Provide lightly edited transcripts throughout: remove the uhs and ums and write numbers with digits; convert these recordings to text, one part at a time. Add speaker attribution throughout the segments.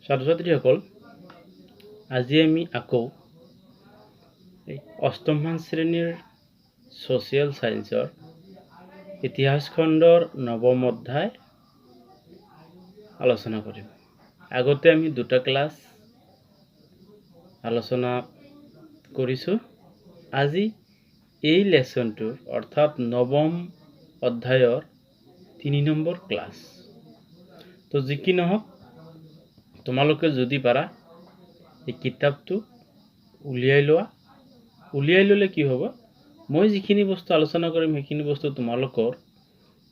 Speaker 1: ছাত্ৰ-ছাত্ৰীসকল, আজি আমি আকৌ অষ্টমমান শ্ৰেণীৰ ছ'চিয়েল সায়েন্সৰ ইতিহাস খণ্ডৰ নৱম অধ্যায় আলোচনা কৰিম। আগতে আমি দুটা ক্লাছ আলোচনা কৰিছোঁ। আজি এই লেসনটোৰ অৰ্থাৎ নৱম অধ্যায়ৰ 3 নম্বৰ ক্লাছ। তো যি কি নহওক, তোমালোকে যদি পাৰা এই কিতাপটো উলিয়াই ল'লে কি হ'ব, মই যিখিনি বস্তু আলোচনা কৰিম সেইখিনি বস্তু তোমালোকৰ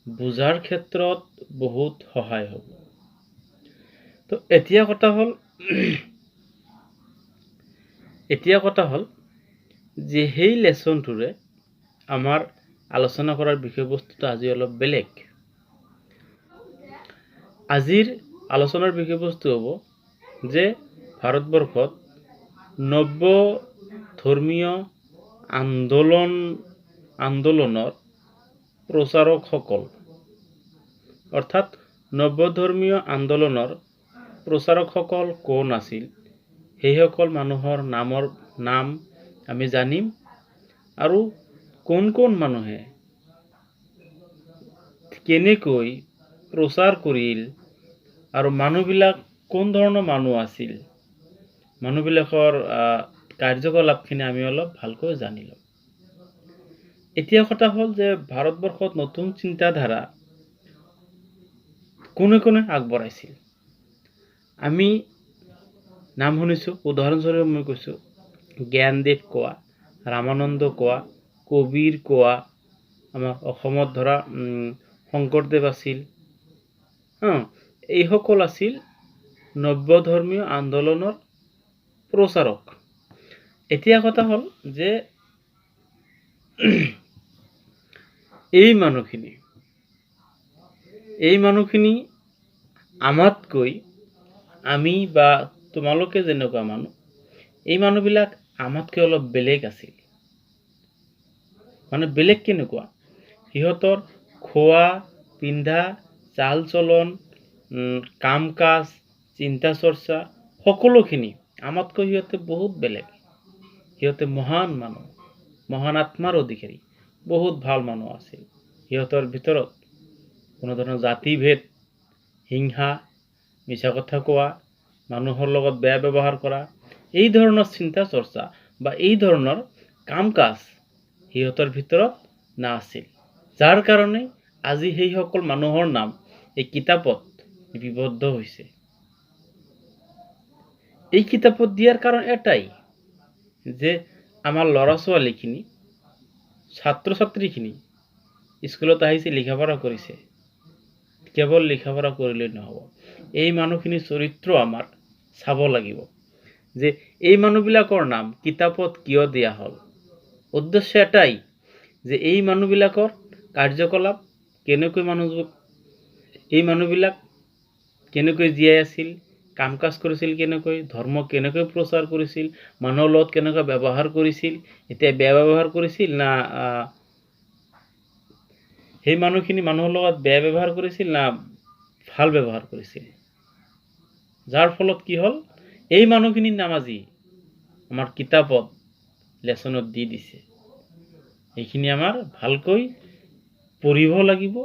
Speaker 1: বুজাৰ ক্ষেত্ৰত বহুত সহায় হ'ব। তো এতিয়া কথা হ'ল যে সেই লেসনটোৰে আমাৰ আলোচনা কৰাৰ বিষয়বস্তুটো আজি অলপ বেলেগ। আজিৰ আলোচনাৰ বিষয়বস্তু হ'ব যে ভাৰতবৰ্ষত নব্য ধৰ্মীয় আন্দোলনৰ প্ৰচাৰকসকল, অৰ্থাৎ নব্যধৰ্মীয় আন্দোলনৰ প্ৰচাৰকসকল কোন আছিল, সেইসকল মানুহৰ নাম আমি জানিম আৰু কোন মানুহে কেনেকৈ প্ৰচাৰ কৰিল আৰু মানুহবিলাক কোন ধৰণৰ মানুহ আছিল, মানুহবিলাকৰ কাৰ্যকলাপখিনি আমি অলপ ভালকৈ জানি ল'ম। এতিয়া কথা হ'ল যে ভাৰতবৰ্ষত নতুন চিন্তাধাৰা কোনে আগবঢ়াইছিল। আমি নাম শুনিছোঁ, উদাহৰণস্বৰূপে মই কৈছোঁ জ্ঞানদেৱ কোৱা, ৰামানন্দ কোৱা, কবিৰ কোৱা, আমাৰ অসমত ধৰা শংকৰদেৱ আছিল। এইসকল আছিল নব্যধৰ্মীয় আন্দোলনৰ প্ৰচাৰক। এতিয়া কথা হ'ল যে এই মানুহখিনি আমাতকৈ, আমি বা তোমালোকে যেনেকুৱা মানুহ, এই মানুহবিলাক আমাতকৈ অলপ বেলেগ আছিল। মানে বেলেগ কেনেকুৱা, সিহঁতৰ খোৱা পিন্ধা, চাল চলন, কাম কাজ, চিন্তা চৰ্চা সকলোখিনি আমাতকৈ সিহঁতে বহুত বেলেগ। সিহঁতে মহান মানুহ, মহান আত্মাৰ অধিকাৰী, বহুত ভাল মানুহ আছিল। সিহঁতৰ ভিতৰত কোনো ধৰণৰ জাতিভেদ, হিংসা, মিছা কথা কোৱা, মানুহৰ লগত বেয়া ব্যৱহাৰ কৰা, এই ধৰণৰ চিন্তা চৰ্চা বা এই ধৰণৰ কাম কাজ সিহঁতৰ ভিতৰত নাছিল। যাৰ কাৰণে আজি সেইসকল মানুহৰ নাম এই কিতাপত লিপিবদ্ধ হৈছে। এই কিতাপত দিয়াৰ কাৰণ এটাই যে আমাৰ ল'ৰা ছোৱালীখিনি, ছাত্ৰ ছাত্ৰীখিনি স্কুলত আহিছে, লিখাপঢ়া কৰিছে। কেৱল লিখাপঢ়া কৰিলেই নহ'ব, এই মানুহখিনিৰ চৰিত্ৰ আমাৰ চাব লাগিব যে এই মানুহবিলাকৰ নাম কিতাপত কিয় দিয়া হ'ল। উদ্দেশ্য এটাই যে এই মানুহবিলাকৰ কাৰ্যকলাপ কেনেকৈ, এই মানুহবিলাক কেনেকৈ জীয়াই আছিল, কাম কাজ কৰিছিল কেনেকৈ, ধৰ্ম কেনেকৈ প্ৰচাৰ কৰিছিল, মানুহৰ লগত কেনেকৈ ব্যৱহাৰ কৰিছিল, এতিয়া বেয়া ব্যৱহাৰ কৰিছিল না সেই মানুহখিনি মানুহৰ লগত বেয়া ব্যৱহাৰ কৰিছিল না ভাল ব্যৱহাৰ কৰিছিল। যাৰ ফলত কি হ'ল, এই মানুহখিনিৰ নাম আজি আমাৰ কিতাপত লেসনত দি দিছে। এইখিনি আমাৰ ভালকৈ পঢ়িব লাগিব,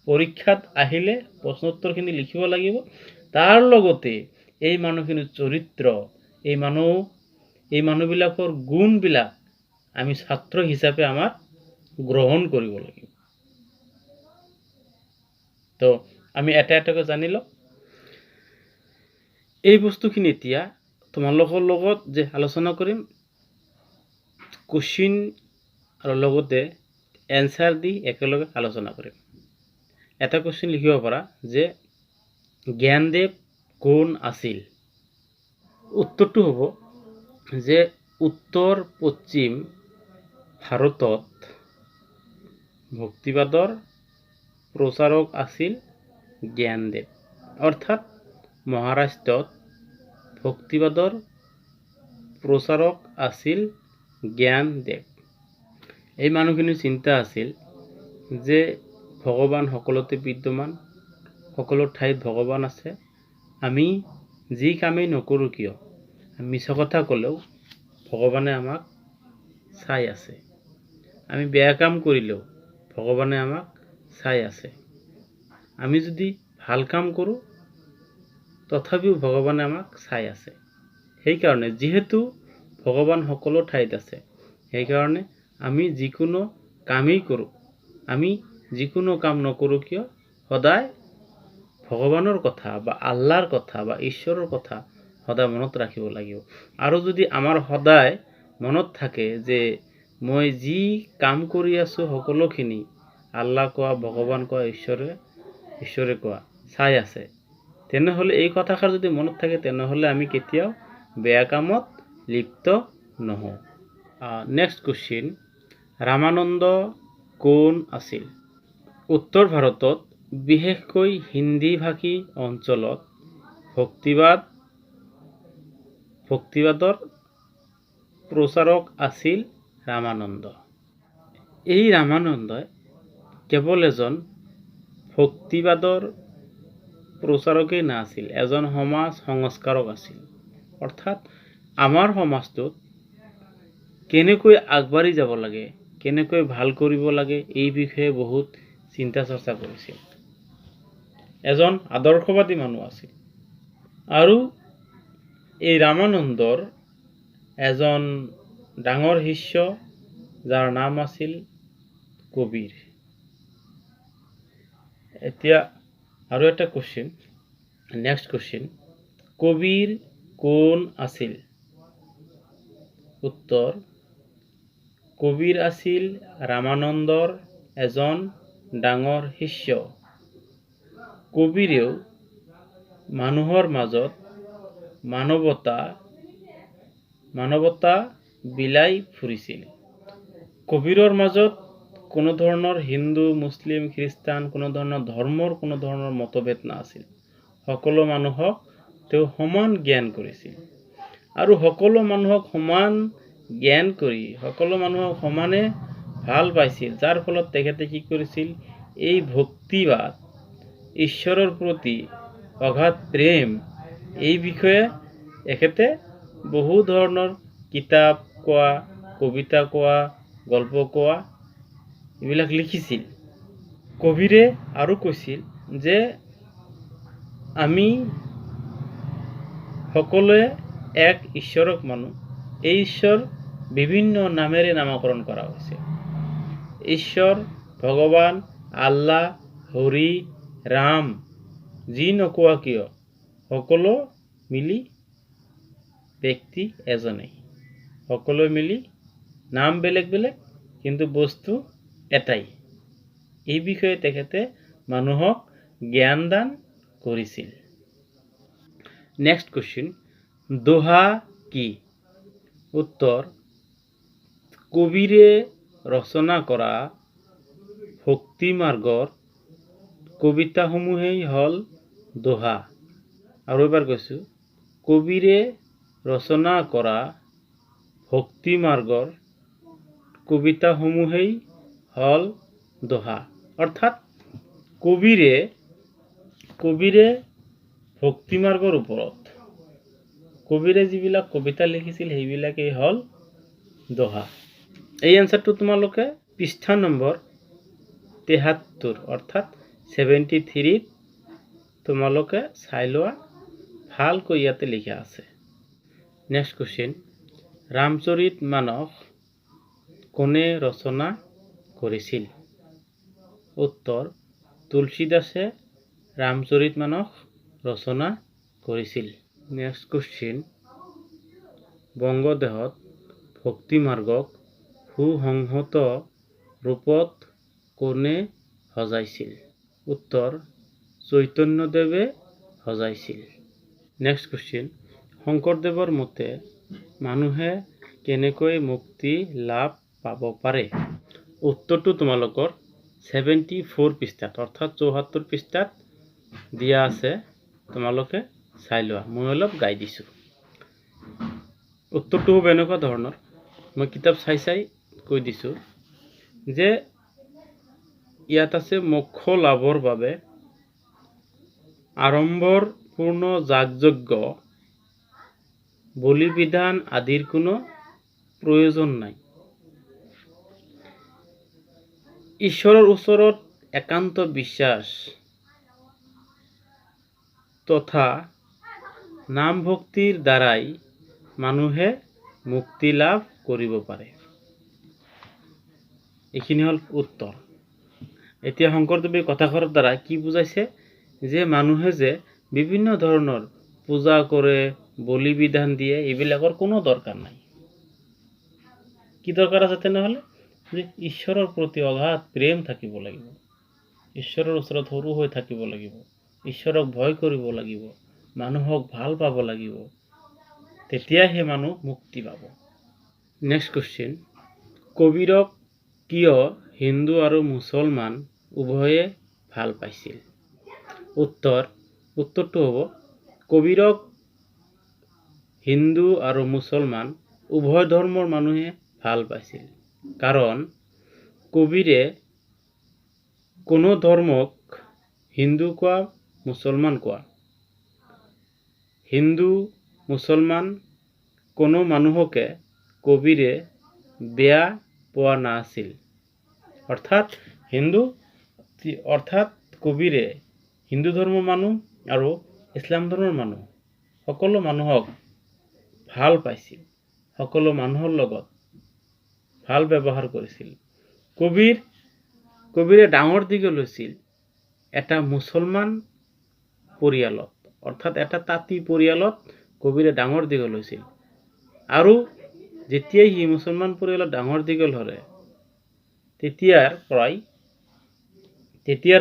Speaker 1: পৰীক্ষাত আহিলে প্ৰশ্নোত্তৰখিনি লিখিব লাগিব। তাৰ লগতে এই মানুহখিনিৰ চৰিত্ৰ, এই মানুহবিলাকৰ গুণবিলাক আমি ছাত্ৰ হিচাপে আমাৰ গ্ৰহণ কৰিব লাগিব। তো আমি এটা এটাকৈ জানি লওঁ। এই বস্তুখিনি এতিয়া তোমালোকৰ লগত যে আলোচনা কৰিম, কুৱেশ্যন আৰু লগতে এনচাৰ দি একেলগে আলোচনা কৰিম। এটা কুৱেশ্যন লিখিব পাৰা যে জ্ঞানদেৱ কোন আছিল। উত্তৰটো হ'ব যে উত্তৰ পশ্চিম ভাৰতত ভক্তিবাদৰ প্ৰচাৰক আছিল জ্ঞানদেৱ। অৰ্থাৎ মহাৰাষ্ট্ৰত ভক্তিবাদৰ প্ৰচাৰক আছিল জ্ঞানদেৱ। এই মানুহখিনিৰ চিন্তা আছিল যে ভগৱান সকলোতে বিদ্যমান, সকলো ঠাইত ভগৱান আছে, আমি যি কামেই নকৰোঁ কিয়, মিছা কথা ক'লেও ভগৱানে আমাক চাই আছে। আমি বেয়া কাম কৰিলেও ভগৱানে আমাক চাই আছে। আমি যদি ভাল কাম কৰোঁ তথাপিও ভগৱানে আমাক চাই আছে। সেইকাৰণে যিহেতু ভগৱান সকলো ঠাইত আছে, সেইকাৰণে আমি যিকোনো কামেই কৰোঁ, আমি যিকোনো কাম নকৰোঁ কিয় সদায় ভগৱানৰ কথা বা আল্লাহৰ কথা বা ঈশ্বৰৰ কথা সদায় মনত ৰাখিব লাগিব। আৰু যদি আমাৰ সদায় মনত থাকে যে মই যি কাম কৰি আছোঁ সকলোখিনি আল্লাহ কোৱা, ভগৱান কোৱা, ঈশ্বৰে কোৱা চাই আছে, তেনেহ'লে এই কথাষাৰ যদি মনত থাকে তেনেহ'লে আমি কেতিয়াও বেয়া কামত লিপ্ত নহওঁ। নেক্সট কুৱেশ্যন, ৰামানন্দ কোন আছিল? উত্তৰ ভাৰতত বিশেষকৈ হিন্দী ভাষী অঞ্চলত ভক্তিবাদৰ প্ৰচাৰক আছিল ৰামানন্দ। এই ৰামানন্দই কেৱল এজন ভক্তিবাদৰ প্ৰচাৰকেই নাছিল, এজন সমাজ সংস্কাৰক আছিল। অৰ্থাৎ আমাৰ সমাজটোত কেনেকৈ আগবাঢ়ি যাব লাগে, কেনেকৈ ভাল কৰিব লাগে, এই বিষয়ে বহুত চিন্তা চৰ্চা কৰিছিল। এজন আদৰ্শবাদী মানুহ আছিল। আৰু এই ৰামানন্দৰ এজন ডাঙৰ শিষ্য যাৰ নাম আছিল কবিৰ। এতিয়া আৰু এটা কুৱেশ্যন, নেক্সট কুৱেশ্যন, কবিৰ কোন আছিল? উত্তৰ, কবিৰ আছিল ৰামানন্দৰ এজন ডাঙৰ শিষ্য। কবিৰেও মানুহৰ মাজত মানৱতা বিলাই ফুৰিছিল। কবিৰৰ মাজত কোনো ধৰণৰ হিন্দু, মুছলিম, খ্ৰীষ্টান, কোনো ধৰণৰ ধৰ্মৰ কোনো ধৰণৰ মতভেদ নাছিল। সকলো মানুহক তেওঁ সমান জ্ঞান কৰিছিল। আৰু সকলো মানুহক সমান জ্ঞান কৰি সকলো মানুহক সমানে ভাল পাইছিল, যাৰ ফলত তেখেতে কি কৰিছিল, এই ভক্তিবাদ, ঈশ্বৰৰ প্ৰতি অগাধ প্ৰেম, এই বিষয়ে তেখেতে বহু ধৰণৰ কিতাপ কোৱা, কবিতা কোৱা, গল্প কোৱা এইবিলাক লিখিছিল। কবিৰে আৰু কৈছিল যে আমি সকলোৱে এক ঈশ্বৰক মানো। এই ঈশ্বৰ বিভিন্ন নামেৰে নামকৰণ কৰা হৈছে। ঈশ্বৰ, ভগৱান, আল্লাহ, হৰি, ৰাম, যি নকোৱা কিয় সকলো মিলি ব্যক্তি এজনেই। সকলোৱে মিলি নাম বেলেগ বেলেগ কিন্তু বস্তু এটাই। এই বিষয়ে তেখেতে মানুহক জ্ঞান দান কৰিছিল। নেক্সট কুৱেশ্যন, দোহা কি? উত্তৰ, কবিৰে ৰচনা কৰা ভক্তি মাৰ্গৰ কবিতাসমূহেই হ'ল দোহা। আৰু এবাৰ কৈছোঁ, কবিৰে ৰচনা কৰা ভক্তি মাৰ্গৰ কবিতাসমূহেই হ'ল দোহা। অৰ্থাৎ কবিৰে ভক্তি মাৰ্গৰ ওপৰত কবিৰে যিবিলাক কবিতা লিখিছিল সেইবিলাকেই হ'ল দোহা। এই এনচাৰটো তোমালোকে পৃষ্ঠা নম্বৰ ৭৩ অৰ্থাৎ 73 তোমালোকে চাই লোৱা, ভালকৈ ইয়াতে লিখা আছে। নেক্সট কুৱেশ্যন, ৰামচৰিত মানস কোনে ৰচনা কৰিছিল? উত্তৰ, তুলসীদাসে ৰামচৰিত মানস ৰচনা কৰিছিল। নেক্সট কুৱেশ্যন, বংগদেশত ভক্তি মাৰ্গক সুসংহত ৰূপত কোনে সজাইছিল? উত্তৰ, চৈতন্যদেৱে সজাইছিল। নেক্সট কুৱেশ্যন, শংকৰদেৱৰ মতে মানুহে কেনেকৈ মুক্তি লাভ পাব পাৰে? উত্তৰটো তোমালোকৰ 74 পৃষ্ঠাত অৰ্থাৎ 74 পৃষ্ঠাত দিয়া আছে, তোমালোকে চাই লোৱা। মই অলপ গাই দিছোঁ। উত্তৰটো হ'ব এনেকুৱা ধৰণৰ, মই কিতাপ চাই কৈ দিছোঁ যে ইয়াত আছে মোক্ষ লাভৰ বাবে আৰম্ভৰ সম্পূৰ্ণ যাগযজ্ঞ বলি বিধান আদিৰ কোনো প্ৰয়োজন নাই। ঈশ্বৰৰ ওচৰত একান্ত বিশ্বাস তথা নাম ভক্তিৰ দ্বাৰাই মানুহে মুক্তি লাভ কৰিব পাৰে। এইখিনি হ'ল উত্তৰ। এতিয়া শংকৰদেৱে কথাষাৰৰ দ্বাৰা কি বুজাইছে যে মানুহে যে বিভিন্ন ধৰণৰ পূজা কৰে, বলি বিধান দিয়ে, এইবিলাকৰ কোনো দৰকাৰ নাই। কি দৰকাৰ আছে তেনেহ'লে? যে ঈশ্বৰৰ প্ৰতি অগাধ প্ৰেম থাকিব লাগিব, ঈশ্বৰৰ ওচৰত সৰু হৈ থাকিব লাগিব, ঈশ্বৰক ভয় কৰিব লাগিব, মানুহক ভাল পাব লাগিব, তেতিয়াহে মানুহ মুক্তি পাব। নেক্সট কুৱেশ্যন, কবিৰক কিয় হিন্দু আৰু মুছলমান উভয়ে ভাল পাইছিল? উত্তৰটো হ'ব কবিৰক হিন্দু আৰু মুছলমান উভয় ধৰ্মৰ মানুহে ভাল পাইছিল, কাৰণ কবিৰে কোনো ধৰ্মক হিন্দু কোৱা, মুছলমান কোৱা, হিন্দু মুছলমান কোনো মানুহকে কবিৰে বেয়া পোৱা নাছিল। অৰ্থাৎ কবিৰে হিন্দু ধৰ্মৰ মানুহ আৰু ইছলাম ধৰ্মৰ মানুহ সকলো মানুহক ভাল পাইছিল, সকলো মানুহৰ লগত ভাল ব্যৱহাৰ কৰিছিল। কবিৰে ডাঙৰ দীঘল হৈছিল এটা মুছলমান পৰিয়ালত, অৰ্থাৎ এটা তাঁতী পৰিয়ালত কবিৰে ডাঙৰ দীঘল হৈছিল। আৰু যেতিয়াই সি মুছলমান পৰিয়ালত ডাঙৰ দীঘল হ'লে, তেতিয়াৰ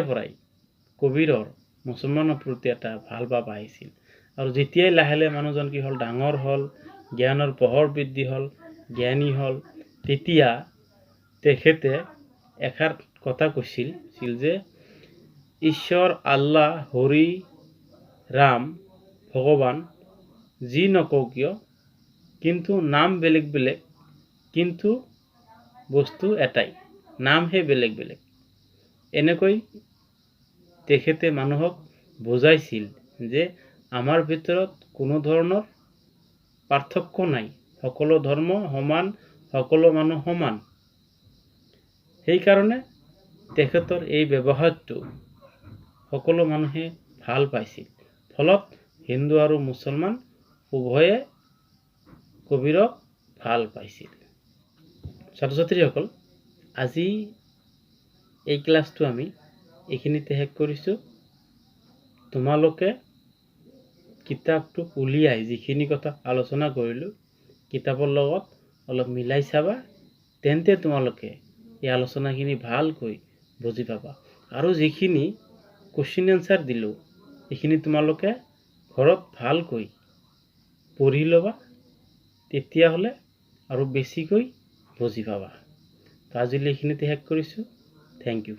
Speaker 1: পৰাই কবিৰৰ মুছলমানৰ প্ৰতি এটা ভাল ভাৱ আহিছিল। আৰু যেতিয়াই লাহে লাহে মানুহজন কি হ'ল, ডাঙৰ হ'ল, জ্ঞানৰ পোহৰ বৃদ্ধি হ'ল, জ্ঞানী হ'ল, তেতিয়া তেখেতে এষাৰ কথা কৈছিল যে ঈশ্বৰ, আল্লাহ, হৰি, ৰাম, ভগৱান যি নকওঁ কিয়, কিন্তু নাম বেলেগ বেলেগ, কিন্তু বস্তু এটাই, নামহে বেলেগ বেলেগ। এনেকৈ তেখেতে মানুহক বুজাইছিল যে আমাৰ ভিতৰত কোনো ধৰণৰ পাৰ্থক্য নাই, সকলো ধৰ্ম সমান, সকলো মানুহ সমান। সেইকাৰণে তেখেতৰ এই ব্যৱহাৰটো সকলো মানুহে ভাল পাইছিল। ফলত হিন্দু আৰু মুছলমান উভয়ে কবিৰক ভাল পাইছিল। ছাত্ৰ ছাত্ৰীসকল, আজি এই ক্লাছটো আমি এইখিনিতে শেষ কৰিছোঁ। তোমালোকে কিতাপটো উলিয়াই যিখিনি কথা আলোচনা কৰিলোঁ, কিতাপৰ লগত অলপ মিলাই চাবা, তেন্তে তোমালোকে এই আলোচনাখিনি ভালকৈ বুজি পাবা। আৰু যিখিনি কুৱেশ্যন এনচাৰ দিলোঁ, এইখিনি তোমালোকে ঘৰত ভালকৈ পঢ়ি ল'বা, তেতিয়াহ'লে আৰু বেছিকৈ বুজি পাবা। আজিলৈ এইখিনিতে শেষ কৰিছোঁ। Thank U.